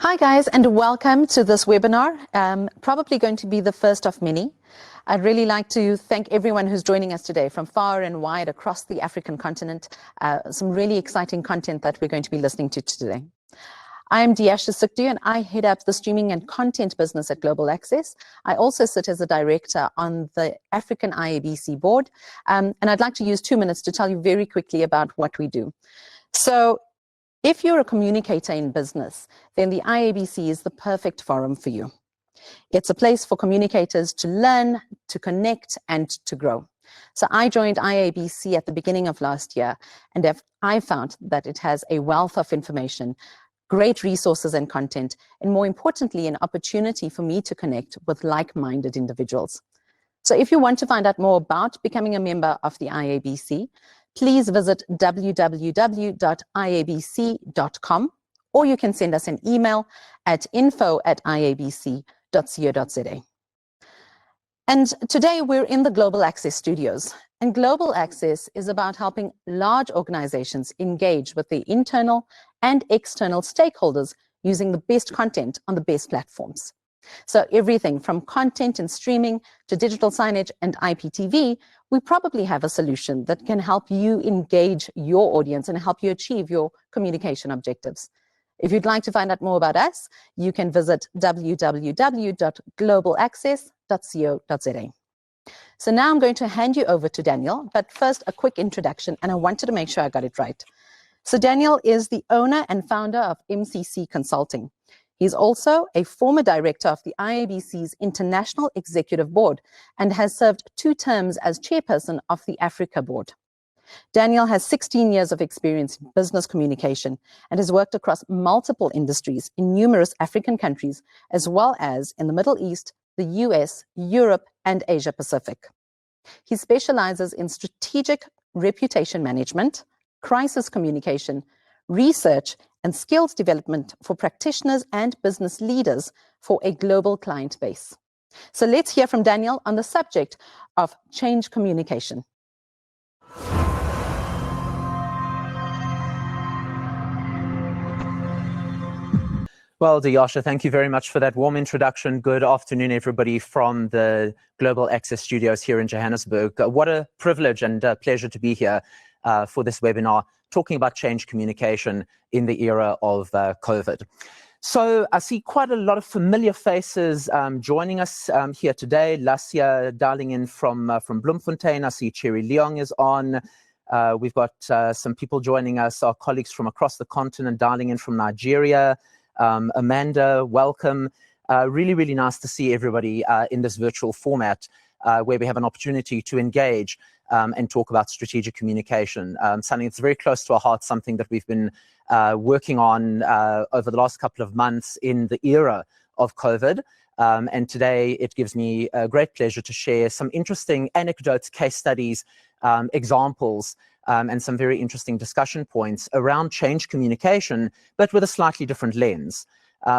Hi guys, and welcome to this webinar. Probably going to be the first of many. I'd really like to thank everyone who's joining us today from far and wide across the African continent. Some really exciting content that we're going to be listening to today. I am Diasha Sukdu and I head up the streaming and content business at Global Access. I also sit as a director on the African IABC board, and I'd like to use 2 minutes to tell you very quickly about what we do. So, if you're a communicator in business, then the IABC is the perfect forum for you. It's a place for communicators to learn, to connect, and to grow. So I joined IABC at the beginning of last year, and I found that it has a wealth of information, great resources and content, and more importantly, an opportunity for me to connect with like-minded individuals. So if you want to find out more about becoming a member of the IABC, please visit www.iabc.com, or you can send us an email at info@iabc.co.za. And today we're in the Global Access studios, and Global Access is about helping large organizations engage with their internal and external stakeholders using the best content on the best platforms. So everything from content and streaming to digital signage and IPTV, we probably have a solution that can help you engage your audience and help you achieve your communication objectives. If you'd like to find out more about us, you can visit www.globalaccess.co.za. So now I'm going to hand you over to Daniel, but first a quick introduction, and I wanted to make sure I got it right. So Daniel is the owner and founder of MCC Consulting. He's also a former director of the IABC's International Executive Board and has served 2 terms as chairperson of the Africa Board. Daniel has 16 years of experience in business communication and has worked across multiple industries in numerous African countries, as well as in the Middle East, the US, Europe, and Asia Pacific. He specializes in strategic reputation management, crisis communication, research, and skills development for practitioners and business leaders for a global client base. So let's hear from Daniel on the subject of change communication. Well, Diasha, thank you very much for that warm introduction. Good afternoon, everybody from the Global Access Studios here in Johannesburg. What a privilege and pleasure to be here for this webinar, talking about change communication in the era of COVID. So I see quite a lot of familiar faces joining us here today. Lasia dialing in from Bloemfontein. I see Cherry Leong is on. We've got some people joining us, our colleagues from across the continent dialing in from Nigeria. Amanda, welcome. Really, really nice to see everybody in this virtual format where we have an opportunity to engage and talk about strategic communication, something that's very close to our hearts, something that we've been working on over the last couple of months in the era of COVID. And today it gives me a great pleasure to share some interesting anecdotes, case studies, examples, and some very interesting discussion points around change communication, but with a slightly different lens.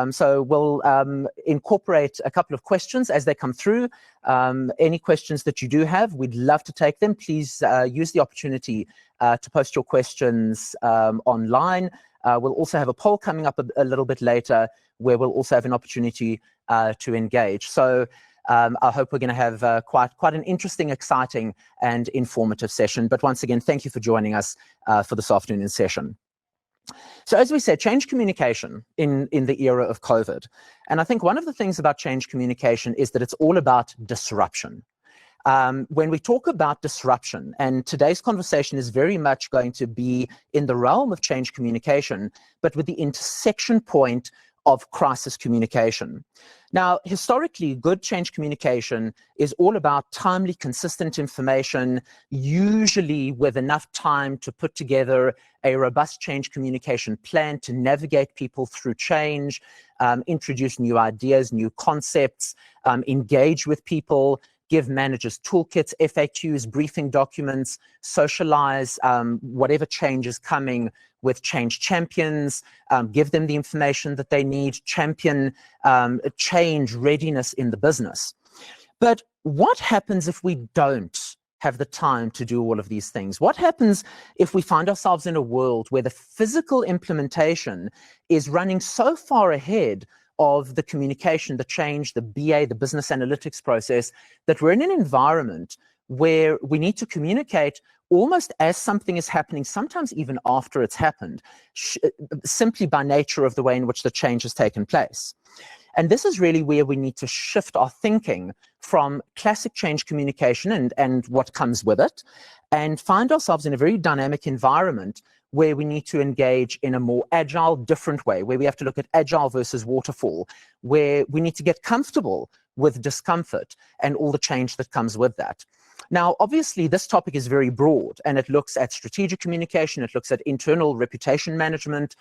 So we'll incorporate a couple of questions as they come through. Any questions that you do have, we'd love to take them. Please use the opportunity to post your questions online. We'll also have a poll coming up a little bit later where we'll also have an opportunity to engage. So I hope we're going to have quite an interesting, exciting, and informative session. But once again, thank you for joining us for this afternoon's session. So as we said, change communication in the era of COVID. And I think one of the things about change communication is that it's all about disruption. When we talk about disruption, and today's conversation is very much going to be in the realm of change communication, but with the intersection point of crisis communication. Now, historically, good change communication is all about timely, consistent information, usually with enough time to put together a robust change communication plan to navigate people through change, introduce new ideas, new concepts, engage with people, give managers toolkits, FAQs, briefing documents, socialize whatever change is coming with change champions, give them the information that they need, champion change readiness in the business. But what happens if we don't have the time to do all of these things? What happens if we find ourselves in a world where the physical implementation is running so far ahead of the communication, the change, the BA, the business analytics process, that we're in an environment where we need to communicate almost as something is happening, sometimes even after it's happened, simply by nature of the way in which the change has taken place. And this is really where we need to shift our thinking from classic change communication and what comes with it, and find ourselves in a very dynamic environment where we need to engage in a more agile, different way, where we have to look at agile versus waterfall, where we need to get comfortable with discomfort and all the change that comes with that. Now, obviously, this topic is very broad, and it looks at strategic communication, it looks at internal reputation management,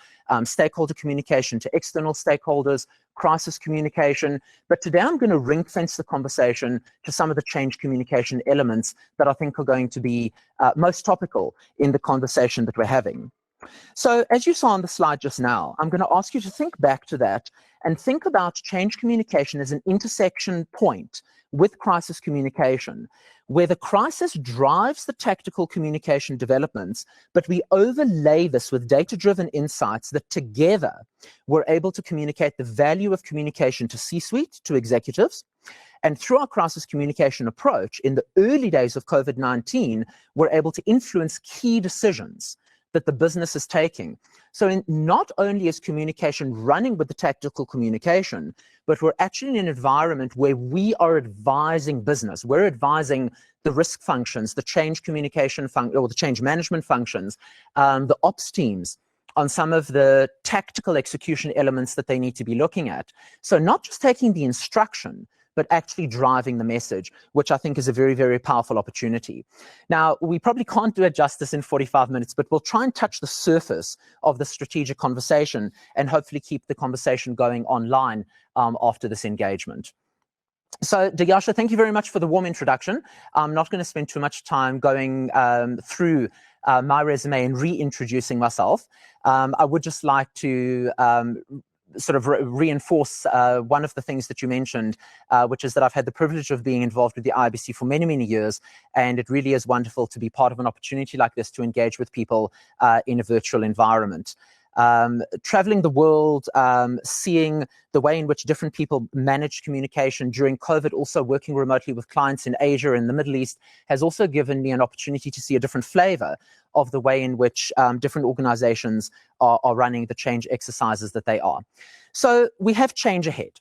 stakeholder communication to external stakeholders, crisis communication. But today I'm going to ring fence the conversation to some of the change communication elements that I think are going to be most topical in the conversation that we're having. So as you saw on the slide just now, I'm going to ask you to think back to that and think about change communication as an intersection point with crisis communication, where the crisis drives the tactical communication developments, but we overlay this with data-driven insights that together we're able to communicate the value of communication to C-suite, to executives. And through our crisis communication approach, in the early days of COVID-19, we're able to influence key decisions that the business is taking. So not only is communication running with the tactical communication, but we're actually in an environment where we are advising business. We're advising the risk functions, the change communication or the change management functions, the ops teams on some of the tactical execution elements that they need to be looking at. So not just taking the instruction, but actually driving the message, which I think is a very, very powerful opportunity. Now, we probably can't do it justice in 45 minutes, but we'll try and touch the surface of the strategic conversation and hopefully keep the conversation going online after this engagement. So, Dayasha, thank you very much for the warm introduction. I'm not going to spend too much time going through my resume and reintroducing myself. I would just like to sort of reinforce one of the things that you mentioned, which is that I've had the privilege of being involved with the IBC for many, many years, and it really is wonderful to be part of an opportunity like this to engage with people in a virtual environment. Traveling the world, seeing the way in which different people manage communication during COVID, also working remotely with clients in Asia and the Middle East, has also given me an opportunity to see a different flavor of the way in which different organizations are running the change exercises that they are. So we have change ahead.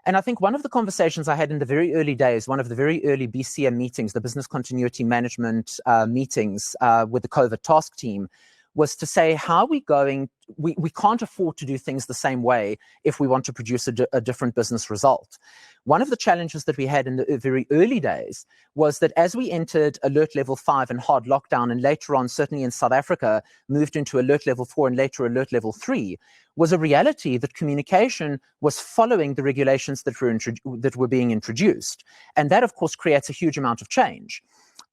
And I think one of the conversations I had in the very early days, one of the very early BCM meetings, the business continuity management meetings with the COVID task team, was to say, how are we going, we can't afford to do things the same way if we want to produce a different business result. One of the challenges that we had in the very early days was that as we entered alert level 5 and hard lockdown, and later on, certainly in South Africa, moved into alert level 4 and later alert level 3, was a reality that communication was following the regulations that were being introduced. And that, of course, creates a huge amount of change.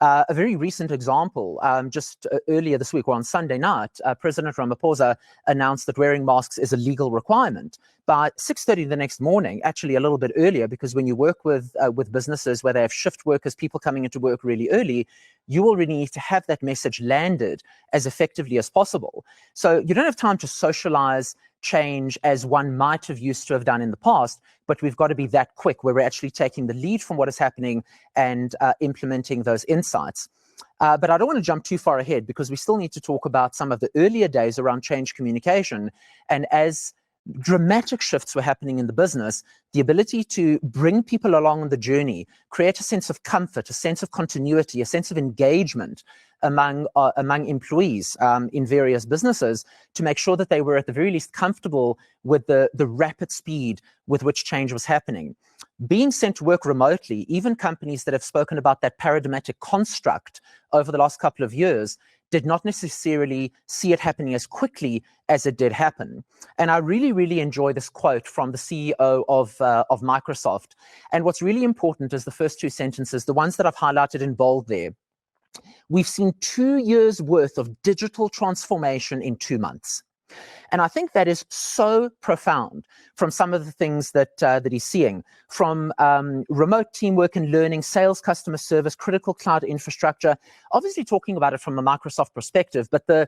A very recent example, just earlier this week, or on Sunday night, President Ramaphosa announced that wearing masks is a legal requirement. By 6:30 the next morning, actually a little bit earlier, because when you work with businesses where they have shift workers, people coming into work really early, you already need to have that message landed as effectively as possible. So you don't have time to socialize change as one might have used to have done in the past, but we've got to be that quick where we're actually taking the lead from what is happening and implementing those insights. But I don't want to jump too far ahead, because we still need to talk about some of the earlier days around change communication. And as dramatic shifts were happening in the business, the ability to bring people along on the journey, create a sense of comfort, a sense of continuity, a sense of engagement among employees in various businesses, to make sure that they were at the very least comfortable with the rapid speed with which change was happening. Being sent to work remotely, even companies that have spoken about that paradigmatic construct over the last couple of years, did not necessarily see it happening as quickly as it did happen. And I really, really enjoy this quote from the CEO of Microsoft. And what's really important is the first two sentences, the ones that I've highlighted in bold there. We've seen 2 years worth of digital transformation in 2 months. And I think that is so profound from some of the things that he's seeing, from remote teamwork and learning, sales, customer service, critical cloud infrastructure, obviously talking about it from a Microsoft perspective, but the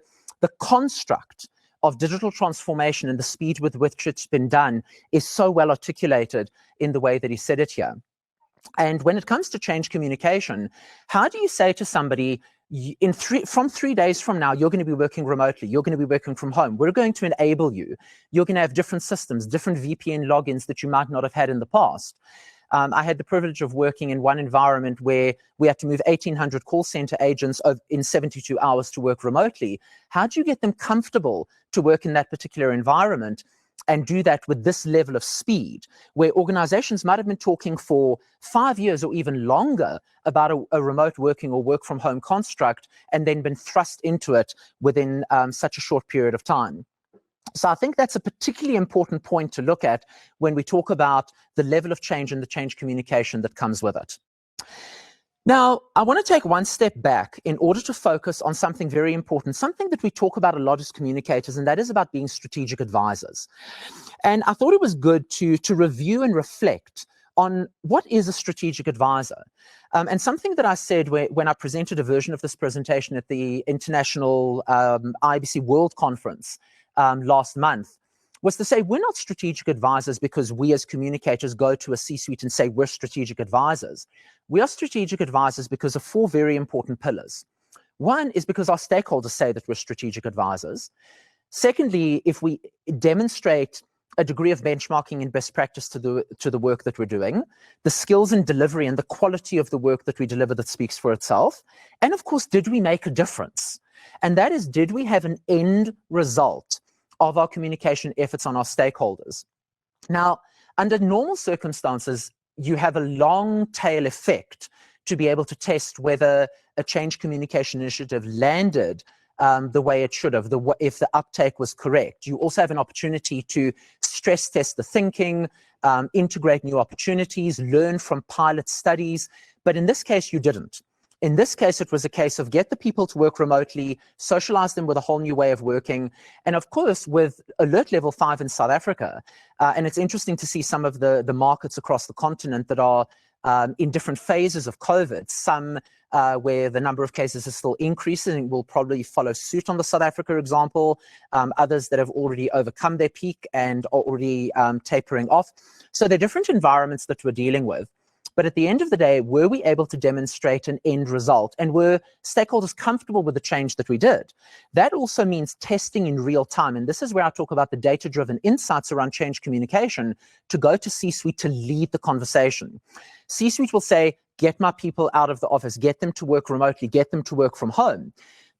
construct of digital transformation and the speed with which it's been done is so well articulated in the way that he said it here. And when it comes to change communication, how do you say to somebody, from 3 days from now, you're going to be working remotely, you're going to be working from home, we're going to enable you, you're going to have different systems, different VPN logins that you might not have had in the past. I had the privilege of working in one environment where we had to move 1,800 call center agents in 72 hours to work remotely. How do you get them comfortable to work in that particular environment and do that with this level of speed, where organizations might have been talking for 5 years or even longer about a remote working or work from home construct and then been thrust into it within such a short period of time? So I think that's a particularly important point to look at when we talk about the level of change and the change communication that comes with it. Now, I want to take one step back in order to focus on something very important, something that we talk about a lot as communicators, and that is about being strategic advisors. And I thought it was good to review and reflect on what is a strategic advisor. And something that I said when I presented a version of this presentation at the International IBC World Conference last month was to say we're not strategic advisors because we as communicators go to a C-suite and say we're strategic advisors. We are strategic advisors because of 4 very important pillars. One is because our stakeholders say that we're strategic advisors. Secondly, if we demonstrate a degree of benchmarking and best practice to the work that we're doing, the skills and delivery and the quality of the work that we deliver that speaks for itself. And of course, did we make a difference? And that is, did we have an end result of our communication efforts on our stakeholders? Now, under normal circumstances, you have a long tail effect to be able to test whether a change communication initiative landed the way it should have, if the uptake was correct. You also have an opportunity to stress test the thinking, integrate new opportunities, learn from pilot studies. But in this case, you didn't. In this case, it was a case of get the people to work remotely, socialize them with a whole new way of working. And of course, with alert level 5 in South Africa, and it's interesting to see some of the markets across the continent that are in different phases of COVID, some where the number of cases is still increasing and will probably follow suit on the South Africa example, others that have already overcome their peak and are already tapering off. So there are different environments that we're dealing with. But at the end of the day, were we able to demonstrate an end result, and were stakeholders comfortable with the change that we did? That also means testing in real time. And this is where I talk about the data-driven insights around change communication to go to C-suite to lead the conversation. C-suite will say, get my people out of the office, get them to work remotely, get them to work from home.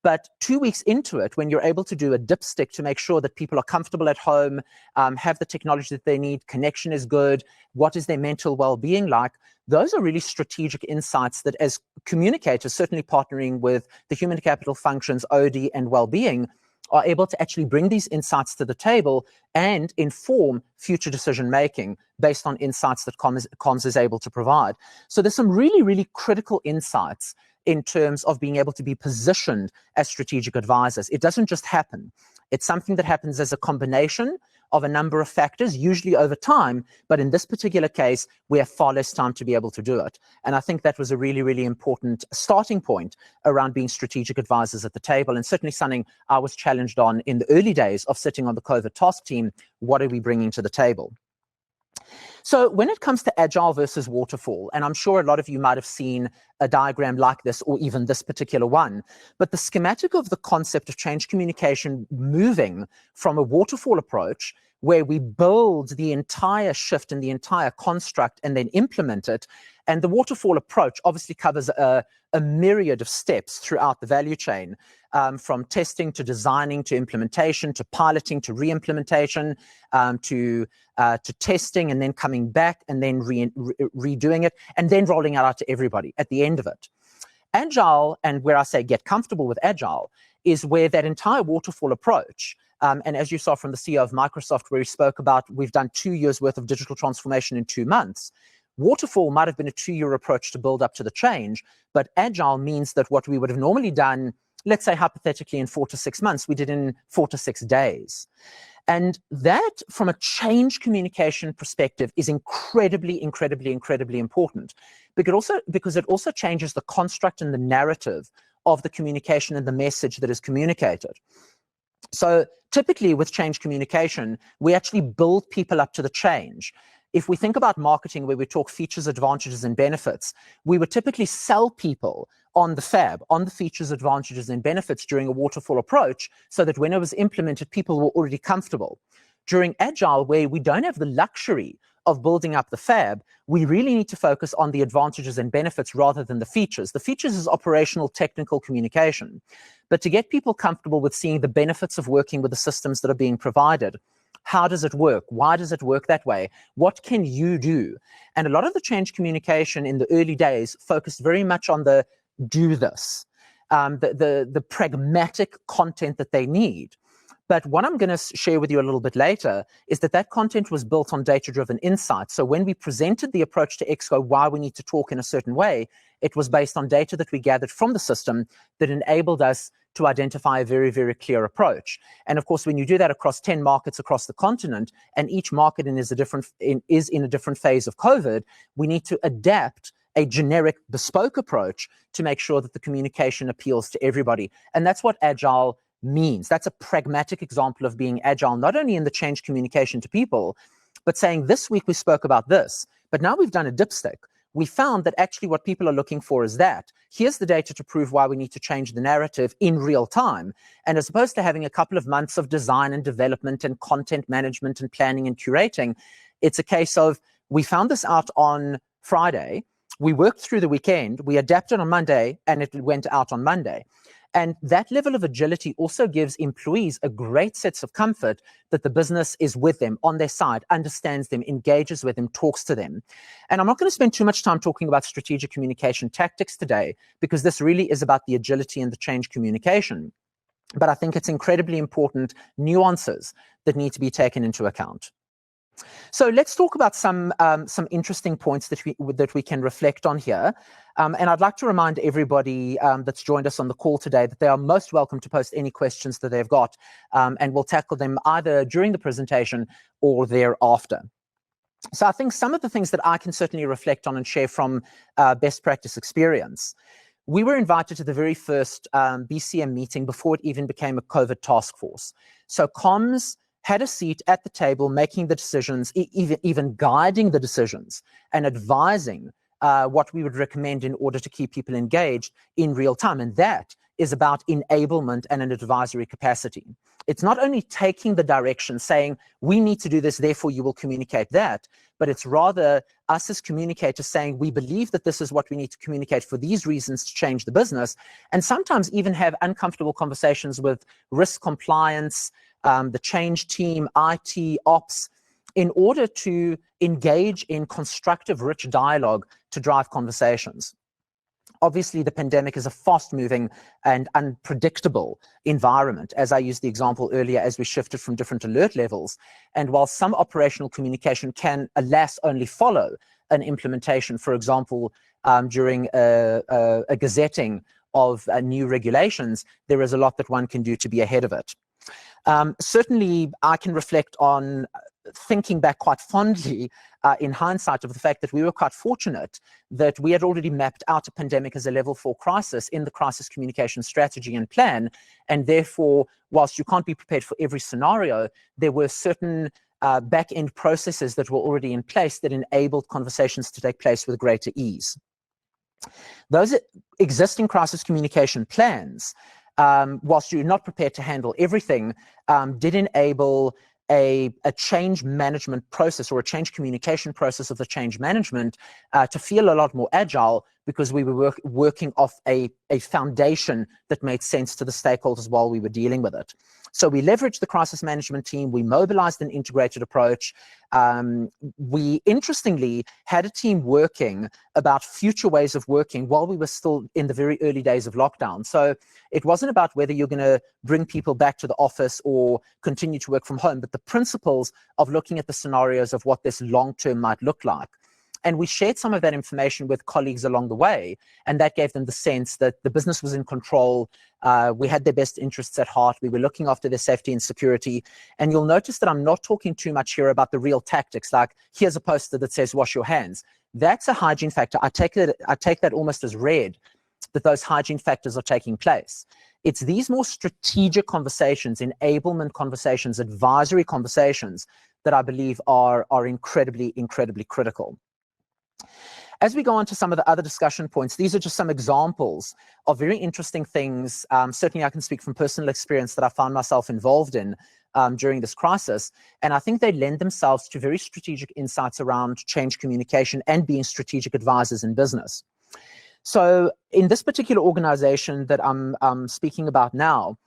But 2 weeks into it, when you're able to do a dipstick to make sure that people are comfortable at home, have the technology that they need, connection is good, what is their mental well-being like, those are really strategic insights that as communicators, certainly partnering with the human capital functions, OD and well-being, are able to actually bring these insights to the table and inform future decision-making based on insights that comms is able to provide. So there's some really, really critical insights in terms of being able to be positioned as strategic advisors. It doesn't just happen. It's something that happens as a combination of a number of factors, usually over time, but in this particular case, we have far less time to be able to do it. And I think that was a really, really important starting point around being strategic advisors at the table, and certainly something I was challenged on in the early days of sitting on the COVID task team. What are we bringing to the table? So when it comes to agile versus waterfall, and I'm sure a lot of you might have seen a diagram like this or even this particular one, but the schematic of the concept of change communication moving from a waterfall approach where we build the entire shift and the entire construct and then implement it. And the waterfall approach obviously covers a myriad of steps throughout the value chain, from testing to designing to implementation to piloting to re-implementation to testing and then coming back and then redoing it and then rolling it out to everybody at the end of it. Agile, and where I say get comfortable with agile, is where that entire waterfall approach, and as you saw from the CEO of Microsoft, where he spoke about we've done 2 years worth of digital transformation in 2 months. Waterfall might have been a 2-year approach to build up to the change, but agile means that what we would have normally done let's say hypothetically in 4 to 6 months, we did in 4 to 6 days. And that, from a change communication perspective, is incredibly important, because it also changes the construct and the narrative of the communication and the message that is communicated. So typically with change communication, we actually build people up to the change. If we think about marketing, where we talk features, advantages, and benefits, we would typically sell people on the fab, on the features, advantages, and benefits during a waterfall approach, so that when it was implemented, people were already comfortable. During agile, where we don't have the luxury of building up the fab, we really need to focus on the advantages and benefits rather than the features. The features is operational, technical communication. But to get people comfortable with seeing the benefits of working with the systems that are being provided, how does it work? Why does it work that way? What can you do? And a lot of the change communication in the early days focused very much on the do this, the pragmatic content that they need. But what I'm going to share with you a little bit later is that content was built on data-driven insights. So when we presented the approach to Exco, why we need to talk in a certain way, it was based on data that we gathered from the system that enabled us to identify a very, very clear approach. And of course, when you do that across 10 markets across the continent, and each market is in a different phase of COVID, we need to adapt a generic bespoke approach to make sure that the communication appeals to everybody. And that's what agile means. That's a pragmatic example of being agile, not only in the change communication to people, but saying this week we spoke about this, but now we've done a dipstick. We found that actually what people are looking for is that. Here's the data to prove why we need to change the narrative in real time. And as opposed to having a couple of months of design and development and content management and planning and curating, it's a case of, we found this out on Friday, we worked through the weekend, we adapted on Monday, and it went out on Monday. And that level of agility also gives employees a great sense of comfort that the business is with them, on their side, understands them, engages with them, talks to them. And I'm not going to spend too much time talking about strategic communication tactics today, because this really is about the agility and the change communication. But I think it's incredibly important nuances that need to be taken into account. So let's talk about some interesting points that we can reflect on here. And I'd like to remind everybody that's joined us on the call today that they are most welcome to post any questions that they've got, and we'll tackle them either during the presentation or thereafter. So I think some of the things that I can certainly reflect on and share from best practice experience. We were invited to the very first BCM meeting before it even became a COVID task force. So comms had a seat at the table making the decisions, even guiding the decisions and advising what we would recommend in order to keep people engaged in real time. And that is about enablement and an advisory capacity. It's not only taking the direction, saying, we need to do this, therefore you will communicate that, but it's rather us as communicators saying, we believe that this is what we need to communicate for these reasons to change the business, and sometimes even have uncomfortable conversations with risk compliance, the change team, IT, ops, in order to engage in constructive, rich dialogue to drive conversations. Obviously, the pandemic is a fast-moving and unpredictable environment, as I used the example earlier, as we shifted from different alert levels. And while some operational communication can, alas, only follow an implementation, for example, during a gazetting of new regulations, there is a lot that one can do to be ahead of it. Certainly, I can reflect on thinking back quite fondly in hindsight of the fact that we were quite fortunate that we had already mapped out a pandemic as a level 4 crisis in the crisis communication strategy and plan. And therefore, whilst you can't be prepared for every scenario, there were certain back-end processes that were already in place that enabled conversations to take place with greater ease. Those existing crisis communication plans, whilst you're not prepared to handle everything, did enable a change management process or a change communication process of the change management to feel a lot more agile, because we were working off a foundation that made sense to the stakeholders while we were dealing with it. So we leveraged the crisis management team, we mobilized an integrated approach. We interestingly had a team working about future ways of working while we were still in the very early days of lockdown. So it wasn't about whether you're going to bring people back to the office or continue to work from home, but the principles of looking at the scenarios of what this long-term might look like. And we shared some of that information with colleagues along the way, and that gave them the sense that the business was in control. We had their best interests at heart. We were looking after their safety and security. And you'll notice that I'm not talking too much here about the real tactics, like here's a poster that says wash your hands. That's a hygiene factor. I take that almost as read, that those hygiene factors are taking place. It's these more strategic conversations, enablement conversations, advisory conversations that I believe are incredibly, incredibly critical. As we go on to some of the other discussion points, these are just some examples of very interesting things. Certainly I can speak from personal experience that I found myself involved in during this crisis. And I think they lend themselves to very strategic insights around change communication and being strategic advisors in business. So in this particular organization that I'm speaking about now,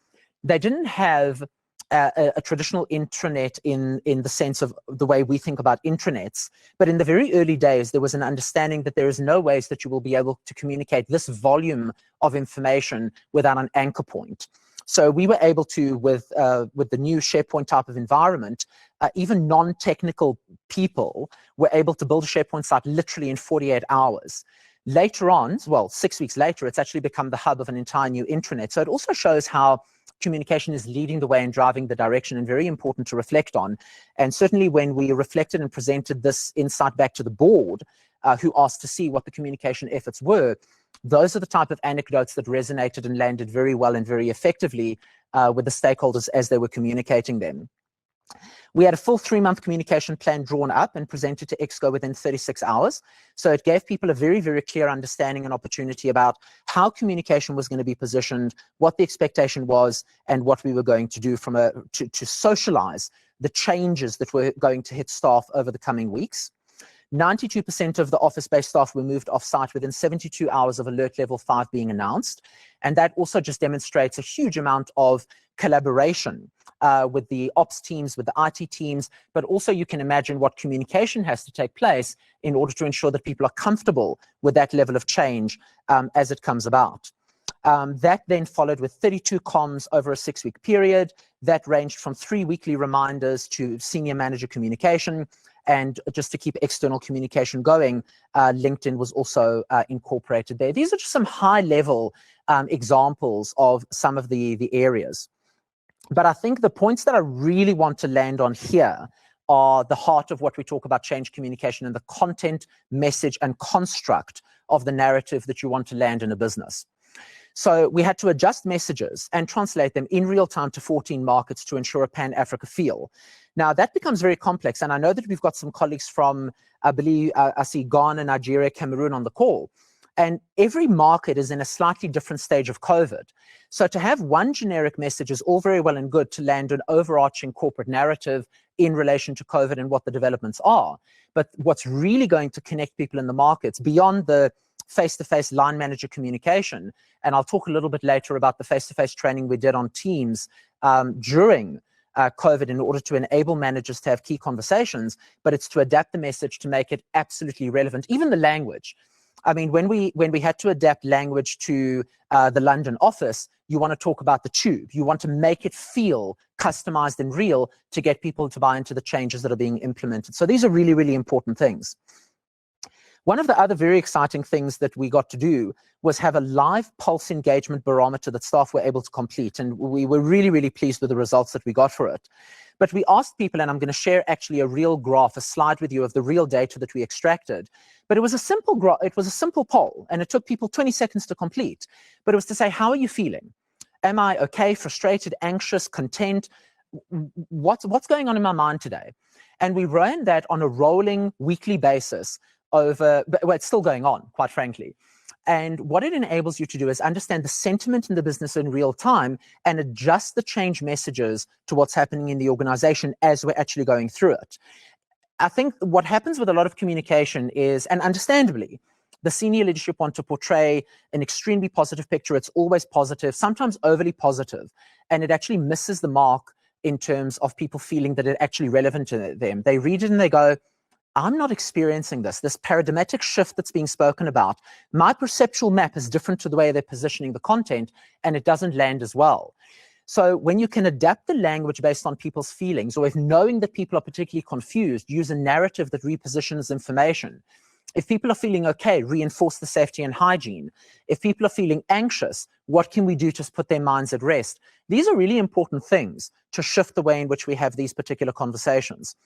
they didn't have a traditional intranet in the sense of the way we think about intranets. But in the very early days, there was an understanding that there is no ways that you will be able to communicate this volume of information without an anchor point. So we were able to, with the new SharePoint type of environment, even non-technical people were able to build a SharePoint site literally in 48 hours. Later on, well, 6 weeks later, it's actually become the hub of an entire new intranet. So it also shows how communication is leading the way and driving the direction, and very important to reflect on. And certainly when we reflected and presented this insight back to the board, who asked to see what the communication efforts were, those are the type of anecdotes that resonated and landed very well and very effectively with the stakeholders as they were communicating them. We had a full 3-month communication plan drawn up and presented to Exco within 36 hours. So it gave people a very, very clear understanding and opportunity about how communication was going to be positioned, what the expectation was, and what we were going to do to socialize the changes that were going to hit staff over the coming weeks. 92% of the office-based staff were moved off-site within 72 hours of alert level 5 being announced. And that also just demonstrates a huge amount of collaboration with the ops teams, with the IT teams, but also you can imagine what communication has to take place in order to ensure that people are comfortable with that level of change as it comes about. That then followed with 32 comms over a 6-week period. That ranged from 3 weekly reminders to senior manager communication. And just to keep external communication going, LinkedIn was also incorporated there. These are just some high-level examples of some of the areas. But I think the points that I really want to land on here are the heart of what we talk about change communication and the content, message, and construct of the narrative that you want to land in a business. So we had to adjust messages and translate them in real time to 14 markets to ensure a Pan-Africa feel. Now that becomes very complex, and I know that we've got some colleagues from, I believe, I see Ghana, Nigeria, Cameroon on the call. And every market is in a slightly different stage of COVID. So to have one generic message is all very well and good to land an overarching corporate narrative in relation to COVID and what the developments are. But what's really going to connect people in the markets beyond the face-to-face line manager communication, and I'll talk a little bit later about the face-to-face training we did on Teams during COVID in order to enable managers to have key conversations, but it's to adapt the message to make it absolutely relevant, even the language. I mean, when we had to adapt language to the London office, you want to talk about the tube. You want to make it feel customized and real to get people to buy into the changes that are being implemented. So these are really, really important things. One of the other very exciting things that we got to do was have a live pulse engagement barometer that staff were able to complete. And we were really, really pleased with the results that we got for it. But we asked people, and I'm going to share actually a real graph, a slide with you of the real data that we extracted. But it was a simple poll, and it took people 20 seconds to complete. But it was to say, how are you feeling? Am I okay, frustrated, anxious, content? What's going on in my mind today? And we ran that on a rolling weekly basis over, well, it's still going on, quite frankly. And what it enables you to do is understand the sentiment in the business in real time and adjust the change messages to what's happening in the organization as we're actually going through it. I think what happens with a lot of communication is, and understandably, the senior leadership want to portray an extremely positive picture. It's always positive, sometimes overly positive, and it actually misses the mark in terms of people feeling that it's actually relevant to them. They read it and they go, I'm not experiencing this paradigmatic shift that's being spoken about. My perceptual map is different to the way they're positioning the content, and it doesn't land as well. So when you can adapt the language based on people's feelings, or if knowing that people are particularly confused, use a narrative that repositions information, If people are feeling okay, reinforce the safety and hygiene. If people are feeling anxious, what can we do to put their minds at rest? These are really important things to shift the way in which we have these particular conversations.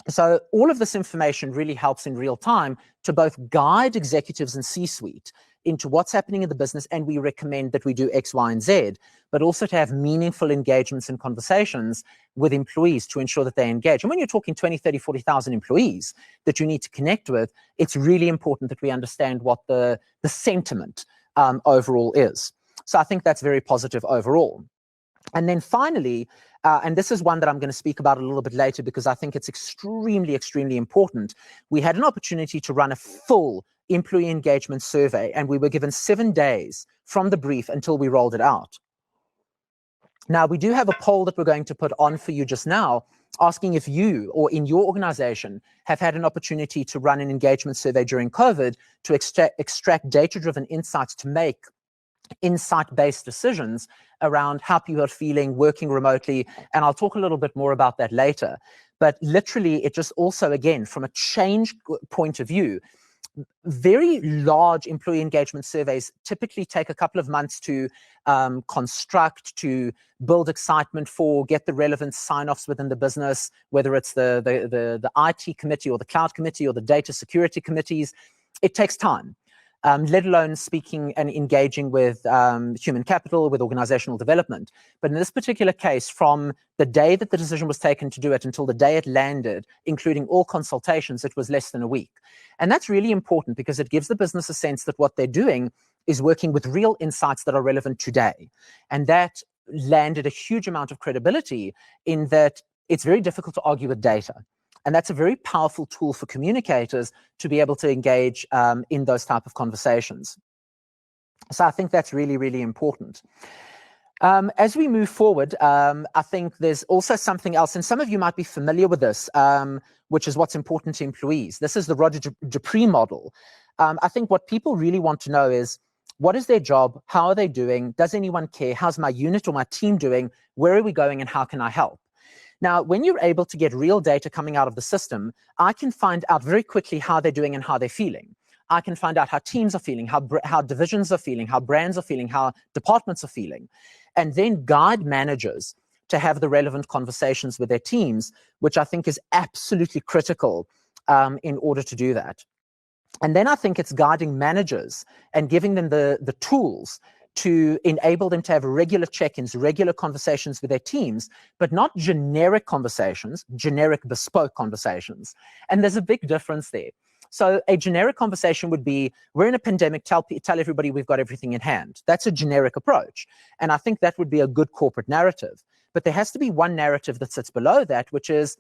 So all of this information really helps in real time to both guide executives and C-suite into what's happening in the business, and we recommend that we do X, Y, and Z, but also to have meaningful engagements and conversations with employees to ensure that they engage. And when you're talking 20, 30, 40,000 employees that you need to connect with, it's really important that we understand what the sentiment overall is. So I think that's very positive overall. And then finally, and this is one that I'm going to speak about a little bit later because I think it's extremely, extremely important. We had an opportunity to run a full employee engagement survey, and we were given 7 days from the brief until we rolled it out. Now, we do have a poll that we're going to put on for you just now, asking if you or in your organization have had an opportunity to run an engagement survey during COVID to extract data-driven insights to make insight-based decisions around how people are feeling working remotely. And I'll talk a little bit more about that later. But literally, it just also, again, from a change point of view, very large employee engagement surveys typically take a couple of months to construct, to build excitement for, get the relevant sign-offs within the business, whether it's the IT committee or the cloud committee or the data security committees. It takes time. Let alone speaking and engaging with human capital, with organizational development. But in this particular case, from the day that the decision was taken to do it until the day it landed, including all consultations, it was less than a week. And that's really important because it gives the business a sense that what they're doing is working with real insights that are relevant today. And that landed a huge amount of credibility in that it's very difficult to argue with data. And that's a very powerful tool for communicators to be able to engage in those type of conversations. So I think that's really, really important. As we move forward, I think there's also something else, and some of you might be familiar with this, which is what's important to employees. This is the Roger Dupree model. I think what people really want to know is, what is their job? How are they doing? Does anyone care? How's my unit or my team doing? Where are we going and how can I help? Now, when you're able to get real data coming out of the system, I can find out very quickly how they're doing and how they're feeling. I can find out how teams are feeling, how divisions are feeling, how brands are feeling, how departments are feeling, and then guide managers to have the relevant conversations with their teams, which I think is absolutely critical in order to do that. And then I think it's guiding managers and giving them the tools to enable them to have regular check-ins, regular conversations with their teams, but not generic conversations, generic bespoke conversations. And there's a big difference there. So a generic conversation would be, we're in a pandemic, tell everybody we've got everything in hand. That's a generic approach. And I think that would be a good corporate narrative. But there has to be one narrative that sits below that, which is,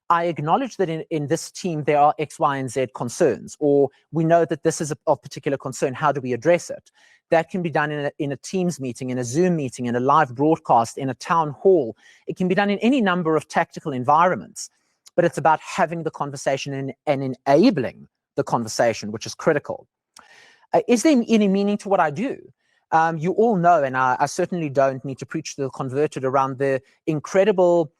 I acknowledge that in this team, there are X, Y, and Z concerns, or we know that this is of particular concern. How do we address it? That can be done in a Teams meeting, in a Zoom meeting, in a live broadcast, in a town hall. It can be done in any number of tactical environments, but it's about having the conversation and enabling the conversation, which is critical. Is there any meaning to what I do? You all know, and I certainly don't need to preach to the converted around the incredible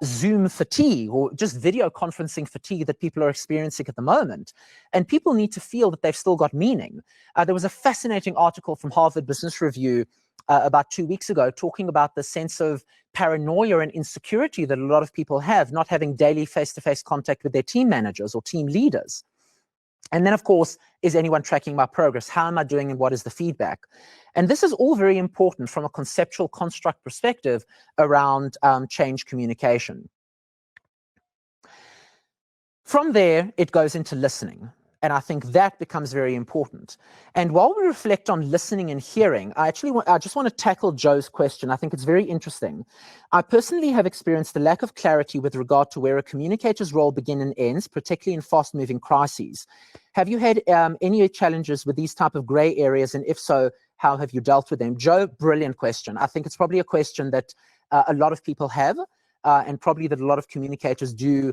Zoom fatigue or just video conferencing fatigue that people are experiencing at the moment. And people need to feel that they've still got meaning. There was a fascinating article from Harvard Business Review about 2 weeks ago talking about the sense of paranoia and insecurity that a lot of people have, not having daily face-to-face contact with their team managers or team leaders. And then, of course, is anyone tracking my progress? How am I doing and what is the feedback? And this is all very important from a conceptual construct perspective around change communication. From there, it goes into listening. And I think that becomes very important. And while we reflect on listening and hearing, I just want to tackle Joe's question. I think it's very interesting. I personally have experienced the lack of clarity with regard to where a communicator's role begins and ends, particularly in fast-moving crises. Have you had any challenges with these type of gray areas? And if so, how have you dealt with them? Joe, brilliant question. I think it's probably a question that a lot of people have and probably that a lot of communicators do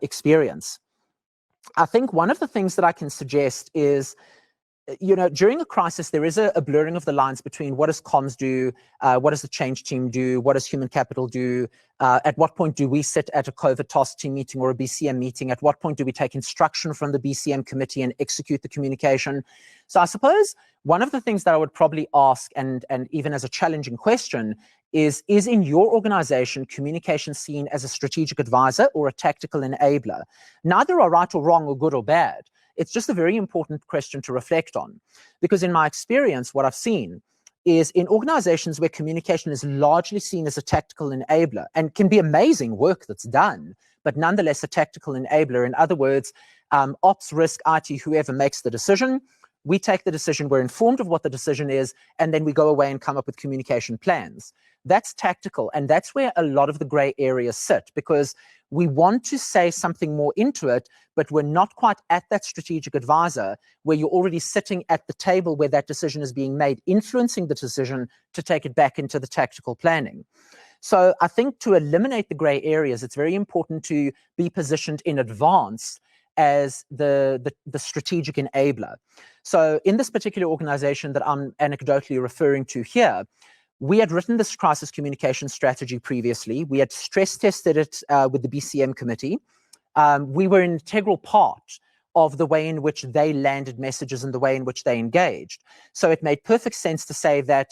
experience. I think one of the things that I can suggest is during a crisis, there is a blurring of the lines between what does comms do, what does the change team do, what does human capital do, at what point do we sit at a COVID task team meeting or a BCM meeting, at what point do we take instruction from the BCM committee and execute the communication. So I suppose one of the things that I would probably ask, and even as a challenging question, is in your organization communication seen as a strategic advisor or a tactical enabler? Neither are right or wrong or good or bad. It's just a very important question to reflect on, because in my experience, what I've seen is in organizations where communication is largely seen as a tactical enabler and can be amazing work that's done, but nonetheless a tactical enabler. In other words, ops, risk, IT, whoever makes the decision, we take the decision, we're informed of what the decision is, and then we go away and come up with communication plans. That's tactical, and that's where a lot of the gray areas sit, because we want to say something more into it, but we're not quite at that strategic advisor where you're already sitting at the table where that decision is being made, influencing the decision to take it back into the tactical planning. So I think to eliminate the gray areas, it's very important to be positioned in advance as the strategic enabler. So in this particular organization that I'm anecdotally referring to here, we had written this crisis communication strategy previously. We had stress tested it with the BCM committee. We were an integral part of the way in which they landed messages and the way in which they engaged. So it made perfect sense to say that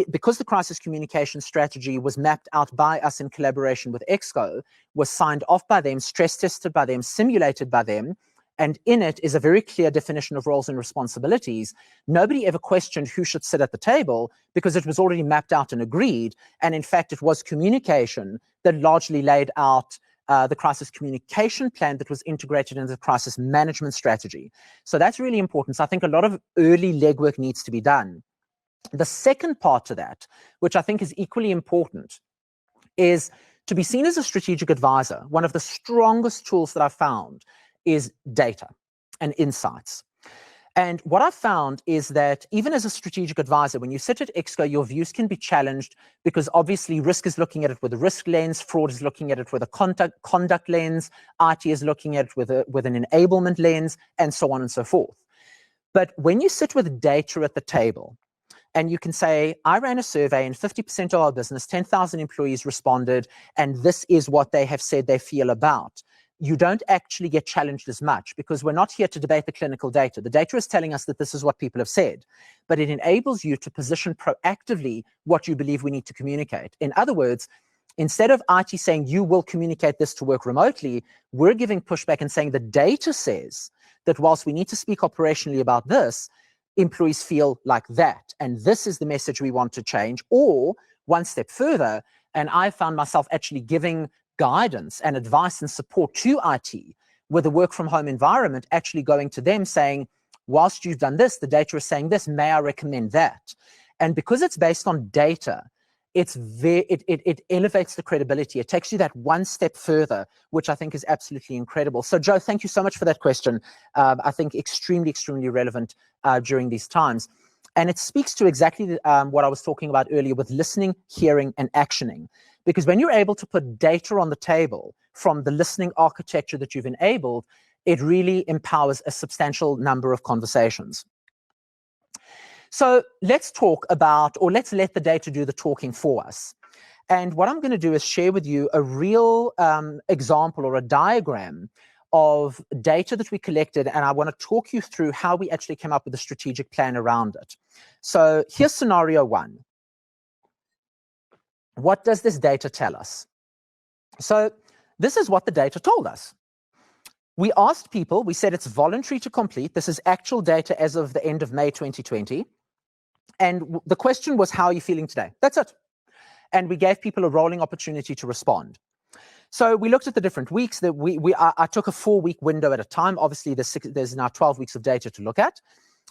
because the crisis communication strategy was mapped out by us in collaboration with EXCO, was signed off by them, stress tested by them, simulated by them, and in it is a very clear definition of roles and responsibilities. Nobody ever questioned who should sit at the table because it was already mapped out and agreed. And in fact, it was communication that largely laid out the crisis communication plan that was integrated into the crisis management strategy. So that's really important. So I think a lot of early legwork needs to be done. The second part to that, which I think is equally important, is to be seen as a strategic advisor. One of the strongest tools that I've found is data and insights. And what I've found is that even as a strategic advisor, when you sit at EXCO, your views can be challenged because obviously risk is looking at it with a risk lens, fraud is looking at it with a conduct lens, IT is looking at it with an enablement lens, and so on and so forth. But when you sit with data at the table, and you can say, I ran a survey and 50% of our business, 10,000 employees responded, and this is what they have said they feel about. You don't actually get challenged as much because we're not here to debate the clinical data. The data is telling us that this is what people have said, but it enables you to position proactively what you believe we need to communicate. In other words, instead of IT saying you will communicate this to work remotely, we're giving pushback and saying the data says that whilst we need to speak operationally about this, employees feel like that. And this is the message we want to change. Or one step further, and I found myself actually giving guidance and advice and support to IT with a work from home environment, actually going to them saying, whilst you've done this, the data is saying this, may I recommend that? And because it's based on data, it elevates the credibility. It takes you that one step further, which I think is absolutely incredible. So Joe, thank you so much for that question. I think extremely, extremely relevant during these times. And it speaks to exactly what I was talking about earlier with listening, hearing, and actioning. Because when you're able to put data on the table from the listening architecture that you've enabled, it really empowers a substantial number of conversations. So let's talk about, or let's let the data do the talking for us. And what I'm going to do is share with you a real example or a diagram of data that we collected, and I want to talk you through how we actually came up with a strategic plan around it. So here's scenario one. What does this data tell us? So this is what the data told us. We asked people, we said it's voluntary to complete. This is actual data as of the end of May 2020. And the question was, how are you feeling today? That's it. And we gave people a rolling opportunity to respond. So we looked at the different weeks. That I took a 4-week window at a time. Obviously, there's now 12 weeks of data to look at.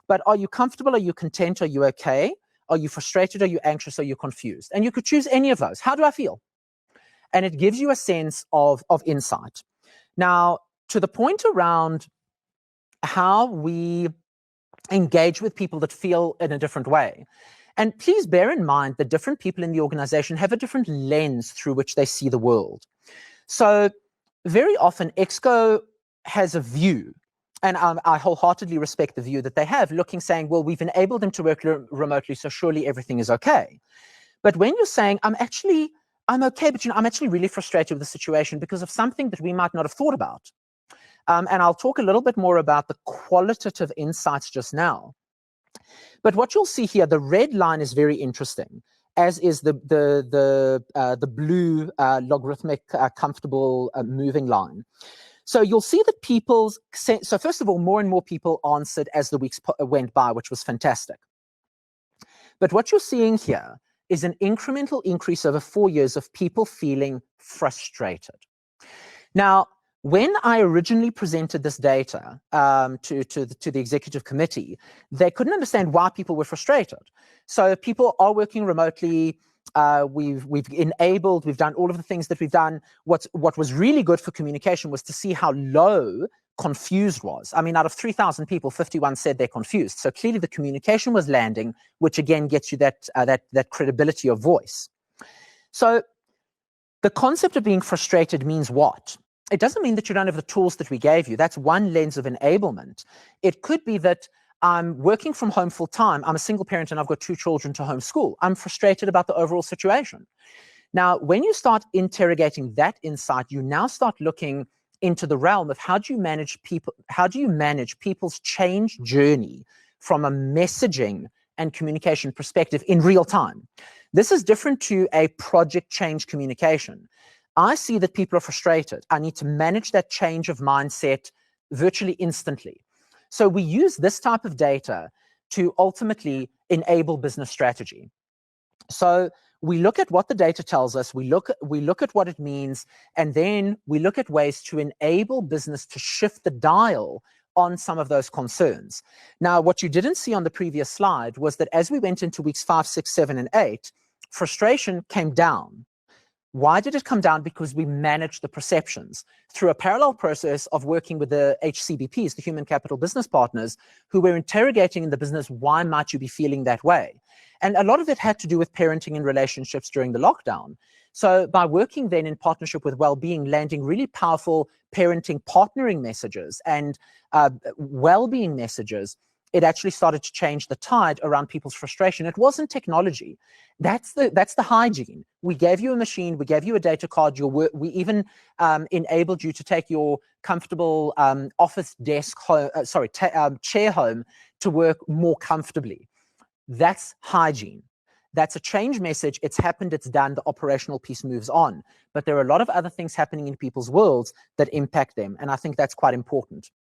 But are you comfortable? Are you content? Are you okay? Are you frustrated? Are you anxious? Are you confused? And you could choose any of those. How do I feel? And it gives you a sense of insight. Now, to the point around how we engage with people that feel in a different way. And please bear in mind that different people in the organization have a different lens through which they see the world. So very often EXCO has a view, And I wholeheartly respect the view that they have, looking, saying, well, we've enabled them to work remotely, so surely everything is okay. But when you're saying, I'm okay, but I'm actually really frustrated with the situation because of something that we might not have thought about. And I'll talk a little bit more about the qualitative insights just now. But what you'll see here, the red line is very interesting, as is the blue logarithmic comfortable moving line. So you'll see that so first of all, more and more people answered as the weeks went by, which was fantastic. But what you're seeing here is an incremental increase over 4 years of people feeling frustrated. Now, when I originally presented this data to the executive committee, they couldn't understand why people were frustrated. So people are working remotely. We've enabled, we've done all of the things that we've done. What was really good for communication was to see how low confused was. I mean, out of 3,000 people, 51 said they're confused. So clearly the communication was landing, which again gets you that credibility of voice. So the concept of being frustrated means what? It doesn't mean that you don't have the tools that we gave you. That's one lens of enablement. It could be that I'm working from home full time. I'm a single parent and I've got 2 children to homeschool. I'm frustrated about the overall situation. Now, when you start interrogating that insight, you now start looking into the realm of how do you manage people's change journey from a messaging and communication perspective in real time. This is different to a project change communication. I see that people are frustrated. I need to manage that change of mindset virtually instantly. So we use this type of data to ultimately enable business strategy. So we look at what the data tells us, we look at what it means, and then we look at ways to enable business to shift the dial on some of those concerns. Now, what you didn't see on the previous slide was that as we went into weeks 5, 6, 7, and 8, frustration came down. Why did it come down? Because we managed the perceptions through a parallel process of working with the HCBPs, the Human Capital Business Partners, who were interrogating in the business, why might you be feeling that way? And a lot of it had to do with parenting and relationships during the lockdown. So by working then in partnership with Wellbeing, landing really powerful parenting partnering messages and well-being messages, it actually started to change the tide around people's frustration. It wasn't technology. That's the hygiene. We gave you a machine, we gave you a data card, we even enabled you to take your comfortable office desk home, chair home to work more comfortably. That's hygiene. That's a change message. It's happened, it's done, the operational piece moves on. But there are a lot of other things happening in people's worlds that impact them. And I think that's quite important.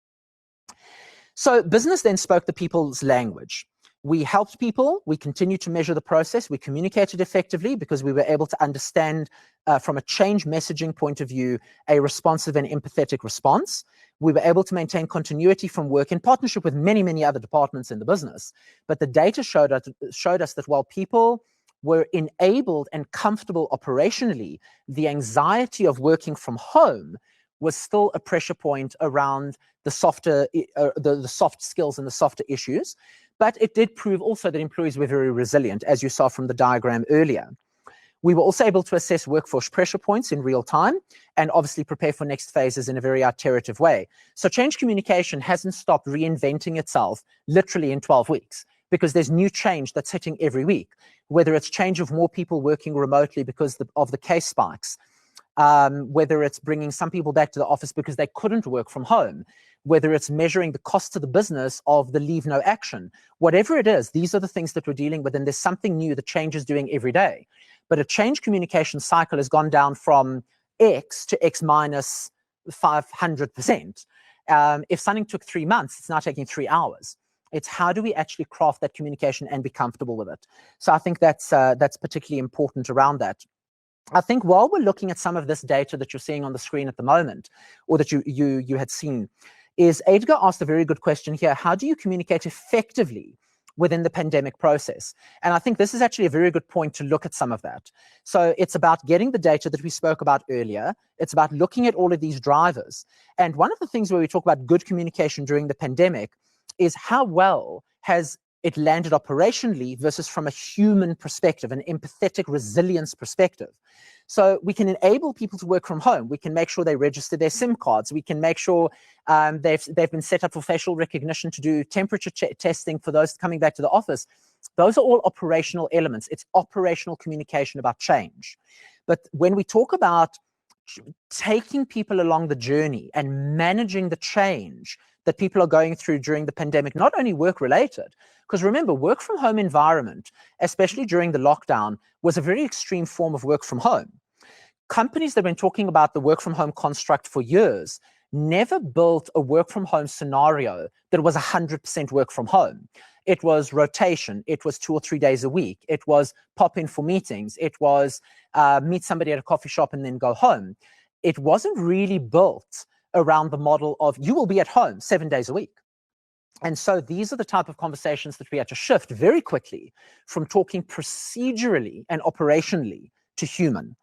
So business then spoke the people's language. We helped people, we continued to measure the process, we communicated effectively because we were able to understand from a change messaging point of view, a responsive and empathetic response. We were able to maintain continuity from work in partnership with many, many other departments in the business. But the data showed us that while people were enabled and comfortable operationally, the anxiety of working from home was still a pressure point around the softer, the soft skills and the softer issues. But it did prove also that employees were very resilient, as you saw from the diagram earlier. We were also able to assess workforce pressure points in real time and obviously prepare for next phases in a very iterative way. So change communication hasn't stopped reinventing itself literally in 12 weeks because there's new change that's hitting every week, whether it's change of more people working remotely because of the case spikes, whether it's bringing some people back to the office because they couldn't work from home, whether it's measuring the cost to the business of the leave no action. Whatever it is, these are the things that we're dealing with, and there's something new that change is doing every day. But a change communication cycle has gone down from X to X minus 500%. If something took 3 months, it's now taking 3 hours. It's how do we actually craft that communication and be comfortable with it? So I think that's particularly important around that. I think while we're looking at some of this data that you're seeing on the screen at the moment, or that you had seen, is Edgar asked a very good question here. How do you communicate effectively within the pandemic process? And I think this is actually a very good point to look at some of that. So it's about getting the data that we spoke about earlier. It's about looking at all of these drivers. And one of the things where we talk about good communication during the pandemic is how well has it landed operationally versus from a human perspective, an empathetic resilience perspective. So we can enable people to work from home. We can make sure they register their SIM cards. We can make sure they've been set up for facial recognition to do temperature testing for those coming back to the office. Those are all operational elements. It's operational communication about change. But when we talk about taking people along the journey and managing the change that people are going through during the pandemic, not only work-related, because remember, work from home environment, especially during the lockdown, was a very extreme form of work from home. Companies that have been talking about the work from home construct for years never built a work from home scenario that was 100% work from home. It was rotation. It was 2 or 3 days a week. It was pop in for meetings. It was meet somebody at a coffee shop and then go home. It wasn't really built around the model of you will be at home 7 days a week. And so these are the type of conversations that we had to shift very quickly from talking procedurally and operationally to human.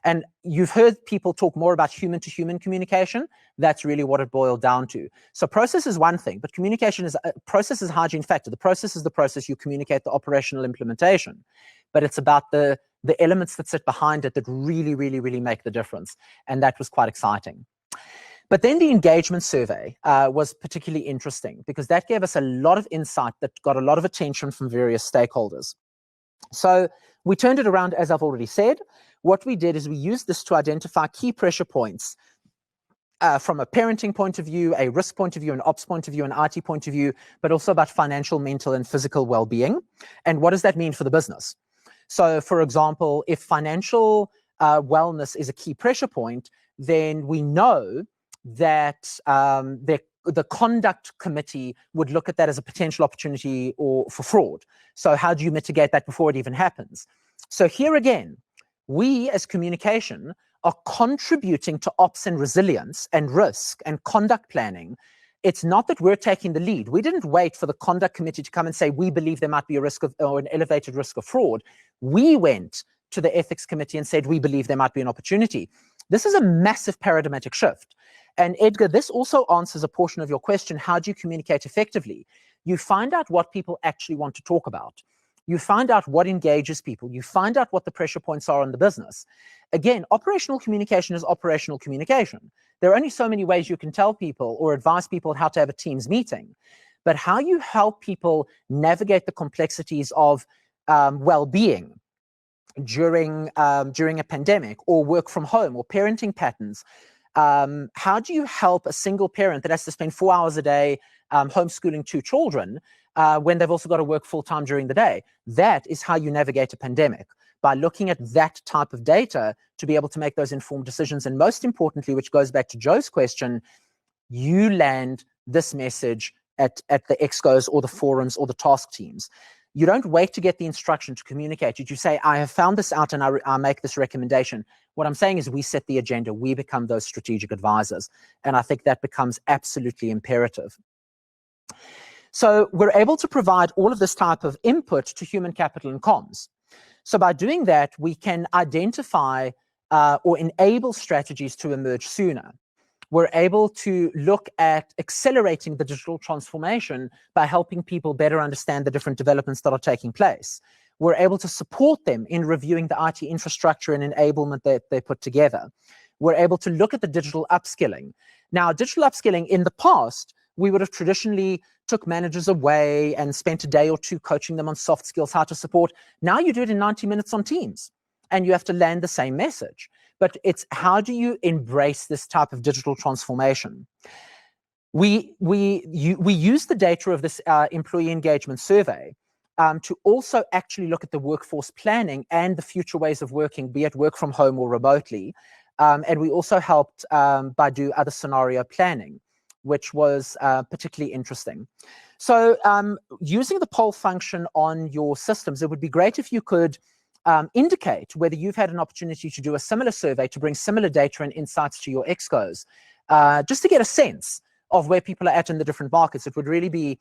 And you've heard people talk more about human-to-human communication. That's really what it boiled down to. So process is one thing, but communication is process is hygiene factor. The process is the process. You communicate the operational implementation, but it's about the elements that sit behind it that really, really, really make the difference. And that was quite exciting. But then the engagement survey was particularly interesting because that gave us a lot of insight that got a lot of attention from various stakeholders. So we turned it around, as I've already said. What we did is we used this to identify key pressure points from a parenting point of view, a risk point of view, an ops point of view, an IT point of view, but also about financial, mental, and physical well-being. And what does that mean for the business? So, for example, if financial wellness is a key pressure point, then we know that the conduct committee would look at that as a potential opportunity or for fraud. So how do you mitigate that before it even happens? So here again, we as communication are contributing to ops and resilience and risk and conduct planning. It's not that we're taking the lead. We didn't wait for the conduct committee to come and say, we believe there might be a risk of, or an elevated risk of fraud. We went to the ethics committee and said, we believe there might be an opportunity. This is a massive paradigmatic shift. And Edgar, this also answers a portion of your question, how do you communicate effectively? You find out what people actually want to talk about. You find out what engages people. You find out what the pressure points are in the business. Again, operational communication is operational communication. There are only so many ways you can tell people or advise people how to have a Teams meeting. But how you help people navigate the complexities of well-being during a pandemic, or work from home, or parenting patterns. How do you help a single parent that has to spend 4 hours a day homeschooling 2 children when they've also got to work full-time during the day? That is how you navigate a pandemic, by looking at that type of data to be able to make those informed decisions. And most importantly, which goes back to Joe's question, you land this message at the excos or the forums or the task teams. You don't wait to get the instruction to communicate it. You say, I have found this out and I make this recommendation. What I'm saying is we set the agenda. We become those strategic advisors. And I think that becomes absolutely imperative. So we're able to provide all of this type of input to human capital and comms. So by doing that, we can identify or enable strategies to emerge sooner. We're able to look at accelerating the digital transformation by helping people better understand the different developments that are taking place. We're able to support them in reviewing the IT infrastructure and enablement that they put together. We're able to look at the digital upskilling. Now, digital upskilling in the past, we would have traditionally took managers away and spent a day or 2 coaching them on soft skills, how to support. Now you do it in 90 minutes on Teams, and you have to land the same message. But it's how do you embrace this type of digital transformation? We use the data of this employee engagement survey to also actually look at the workforce planning and the future ways of working, be it work from home or remotely. And we also helped by do other scenario planning, which was particularly interesting. So using the poll function on your systems, it would be great if you could indicate whether you've had an opportunity to do a similar survey to bring similar data and insights to your excos, just to get a sense of where people are at in the different markets. It would really be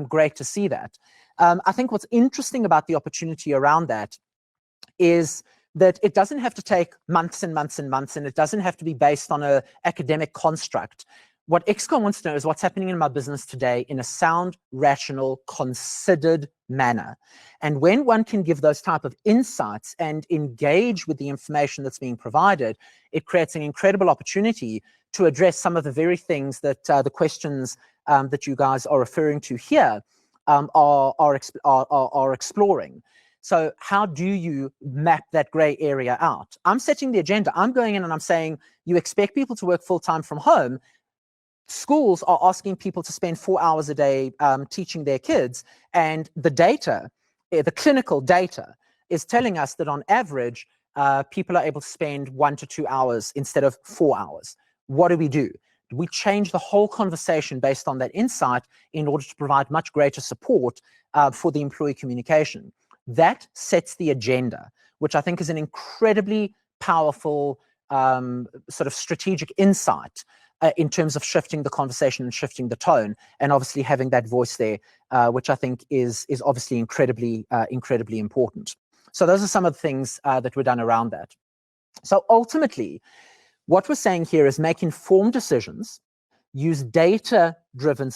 great to see that. I think what's interesting about the opportunity around that is that it doesn't have to take months and months and months, and it doesn't have to be based on an academic construct. What XCOM wants to know is what's happening in my business today in a sound, rational, considered manner. And when one can give those type of insights and engage with the information that's being provided, it creates an incredible opportunity to address some of the very things that the questions that you guys are referring to here are exploring. So how do you map that gray area out? I'm setting the agenda. I'm going in and I'm saying, you expect people to work full-time from home. Schools are asking people to spend 4 hours a day teaching their kids, and the data, the clinical data, is telling us that on average, people are able to spend 1 to 2 hours instead of 4 hours. What do? We change the whole conversation based on that insight in order to provide much greater support for the employee communication. That sets the agenda, which I think is an incredibly powerful sort of strategic insight in terms of shifting the conversation and shifting the tone, and obviously having that voice there, which I think is obviously incredibly important. So those are some of the things that were done around that. So ultimately, what we're saying here is make informed decisions, use data-driven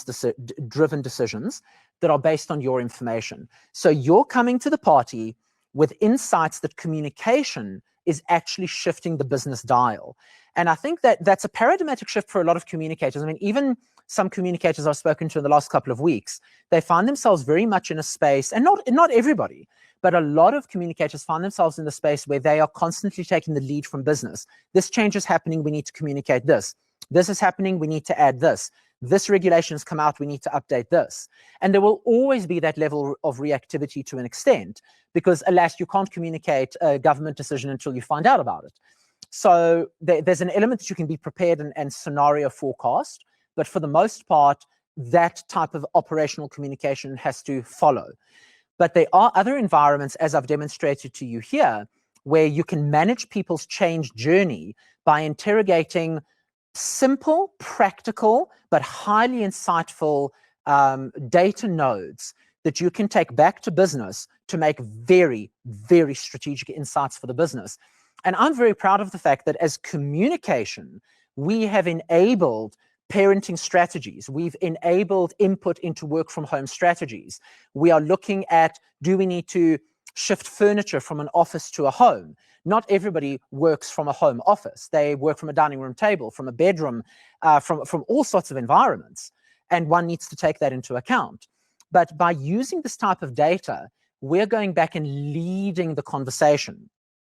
decisions that are based on your information. So you're coming to the party with insights that communication is actually shifting the business dial. And I think that that's a paradigmatic shift for a lot of communicators. I mean, even some communicators I've spoken to in the last couple of weeks, they find themselves very much in a space, and not everybody, but a lot of communicators find themselves in the space where they are constantly taking the lead from business. This change is happening, we need to communicate this. This is happening, we need to add this. This regulation has come out, we need to update this. And there will always be that level of reactivity to an extent, because alas, you can't communicate a government decision until you find out about it. So there's an element that you can be prepared and scenario forecast, but for the most part, that type of operational communication has to follow. But there are other environments, as I've demonstrated to you here, where you can manage people's change journey by interrogating simple, practical, but highly insightful data nodes that you can take back to business to make very, very strategic insights for the business. And I'm very proud of the fact that as communication, we have enabled parenting strategies. We've enabled input into work from home strategies. We are looking at, do we need to shift furniture from an office to a home? Not everybody works from a home office. They work from a dining room table, from a bedroom, from all sorts of environments. And one needs to take that into account. But by using this type of data, we're going back and leading the conversation.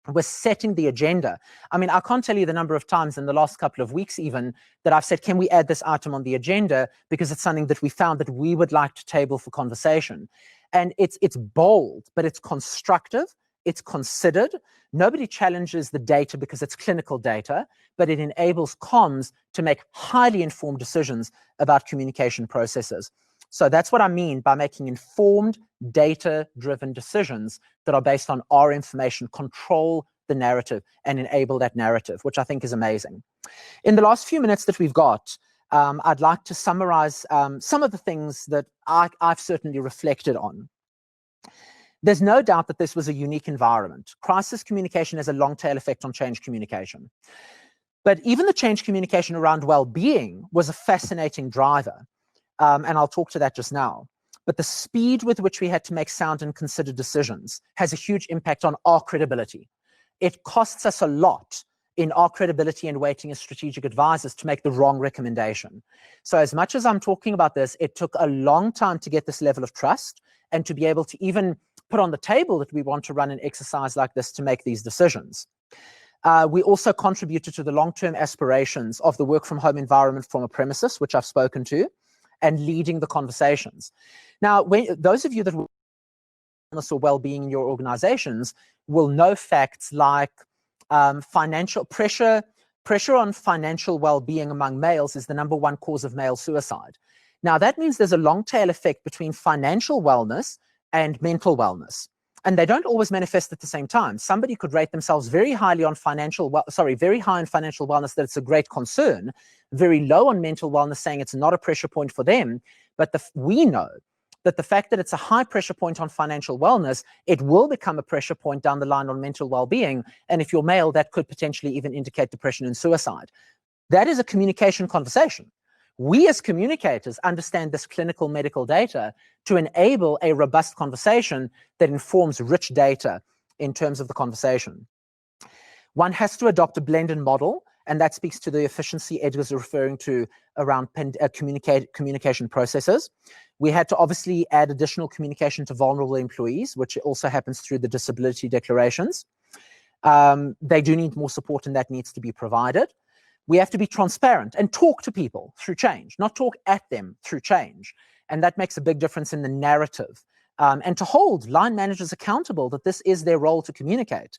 We're setting the agenda. I mean, I can't tell you the number of times in the last couple of weeks even that I've said, can we add this item on the agenda? Because it's something that we found that we would like to table for conversation. And it's bold, but it's constructive, it's considered. Nobody challenges the data because it's clinical data, but it enables comms to make highly informed decisions about communication processes. So that's what I mean by making informed, data-driven decisions that are based on our information, control the narrative and enable that narrative, which I think is amazing. In the last few minutes that we've got, I'd like to summarize some of the things that I've certainly reflected on. There's no doubt that this was a unique environment. Crisis communication has a long tail effect on change communication. But even the change communication around well-being was a fascinating driver. And I'll talk to that just now. But the speed with which we had to make sound and considered decisions has a huge impact on our credibility. It costs us a lot in our credibility and weighting as strategic advisors to make the wrong recommendation. So as much as I'm talking about this, it took a long time to get this level of trust and to be able to even put on the table that we want to run an exercise like this to make these decisions. We also contributed to the long-term aspirations of the work from home environment from a premises, which I've spoken to, and leading the conversations. Now, those of you that wellness or well-being in your organizations will know facts like financial pressure on financial well-being among males is the #1 cause of male suicide. Now, that means there's a long tail effect between financial wellness and mental wellness. And they don't always manifest at the same time. Somebody could rate themselves very highly on very high in financial wellness, that it's a great concern, very low on mental wellness, saying it's not a pressure point for them. But we know that the fact that it's a high pressure point on financial wellness, it will become a pressure point down the line on mental well-being. And if you're male, that could potentially even indicate depression and suicide. That is a communication conversation. We as communicators understand this clinical medical data to enable a robust conversation that informs rich data in terms of the conversation. One has to adopt a blended model, and that speaks to the efficiency Ed was referring to around communication processes. We had to obviously add additional communication to vulnerable employees, which also happens through the disability declarations. They do need more support, and that needs to be provided. We have to be transparent and talk to people through change, not talk at them through change. And that makes a big difference in the narrative. And to hold line managers accountable that this is their role to communicate.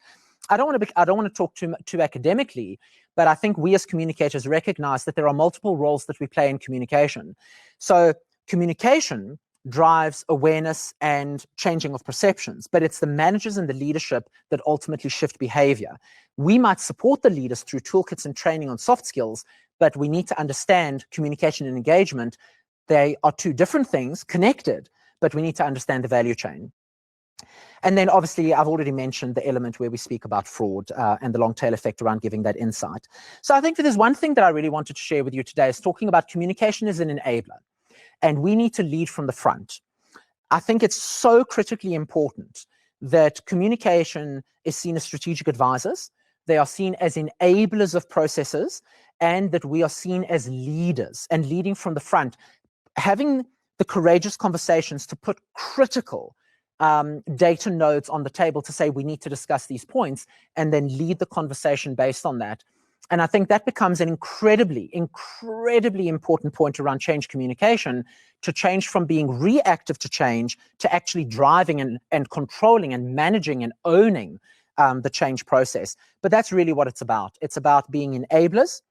I don't want to talk too academically, but I think we as communicators recognize that there are multiple roles that we play in communication. So communication drives awareness and changing of perceptions, but it's the managers and the leadership that ultimately shift behavior. We might support the leaders through toolkits and training on soft skills, but we need to understand communication and engagement. They are two different things, connected, but we need to understand the value chain. And then obviously I've already mentioned the element where we speak about fraud and the long tail effect around giving that insight. So I think that there's one thing that I really wanted to share with you today is talking about communication as an enabler. And we need to lead from the front. I think it's so critically important that communication is seen as strategic advisors. They are seen as enablers of processes, and that we are seen as leaders and leading from the front, having the courageous conversations to put critical data nodes on the table to say we need to discuss these points and then lead the conversation based on that. And I think that becomes an incredibly important point around change communication, to change from being reactive to change to actually driving and controlling and managing and owning the change process. But that's really what it's about. It's about being enablers,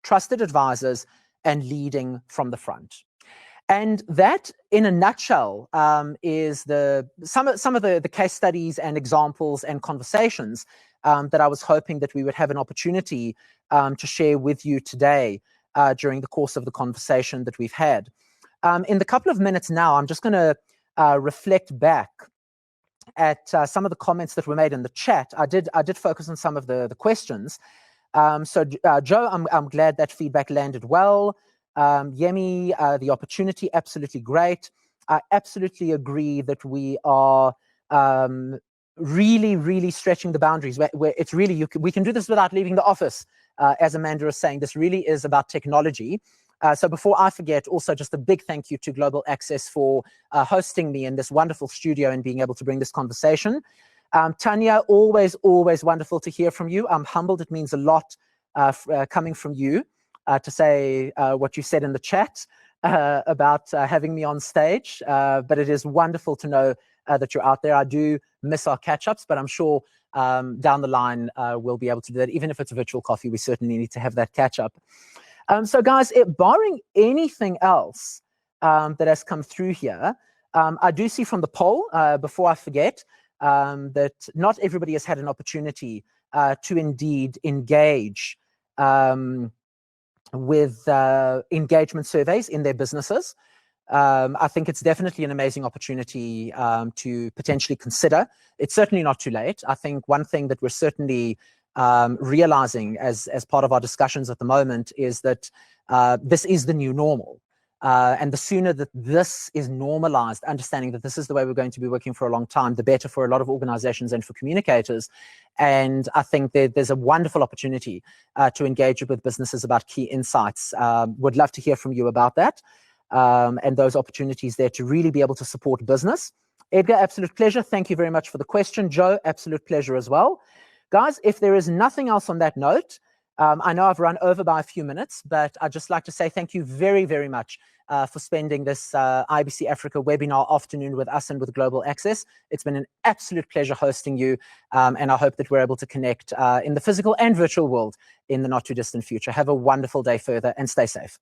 trusted advisors, and leading from the front. And that, in a nutshell, is some of the case studies and examples and conversations that I was hoping that we would have an opportunity to share with you today during the course of the conversation that we've had. In the couple of minutes now, I'm just going to reflect back at some of the comments that were made in the chat. I did focus on some of the questions. So Joe, I'm glad that feedback landed well. Yemi, the opportunity, absolutely great. I absolutely agree that we are really stretching the boundaries where it's really, we can do this without leaving the office. As Amanda is saying, this really is about technology. So before I forget, also just a big thank you to Global Access for hosting me in this wonderful studio and being able to bring this conversation. Tanya, always wonderful to hear from you. I'm humbled. It means a lot coming from you to say what you said in the chat about having me on stage. But it is wonderful to know that you're out there. I do miss our catch-ups, but I'm sure down the line we'll be able to do that. Even if it's a virtual coffee, we certainly need to have that catch-up. So guys, barring anything else that has come through here, I do see from the poll, before I forget, that not everybody has had an opportunity to indeed engage with engagement surveys in their businesses. I think it's definitely an amazing opportunity to potentially consider. It's certainly not too late. I think one thing that we're certainly realizing as part of our discussions at the moment is that this is the new normal. And the sooner that this is normalized, understanding that this is the way we're going to be working for a long time, the better for a lot of organizations and for communicators. And I think there's a wonderful opportunity to engage with businesses about key insights. Would love to hear from you about that and those opportunities there to really be able to support business. Edgar, absolute pleasure. Thank you very much for the question. Joe, absolute pleasure as well. Guys, if there is nothing else on that note, I know I've run over by a few minutes, but I'd just like to say thank you very much for spending this IBC Africa webinar afternoon with us and with Global Access. It's been an absolute pleasure hosting you, and I hope that we're able to connect in the physical and virtual world in the not too distant future. Have a wonderful day further and stay safe.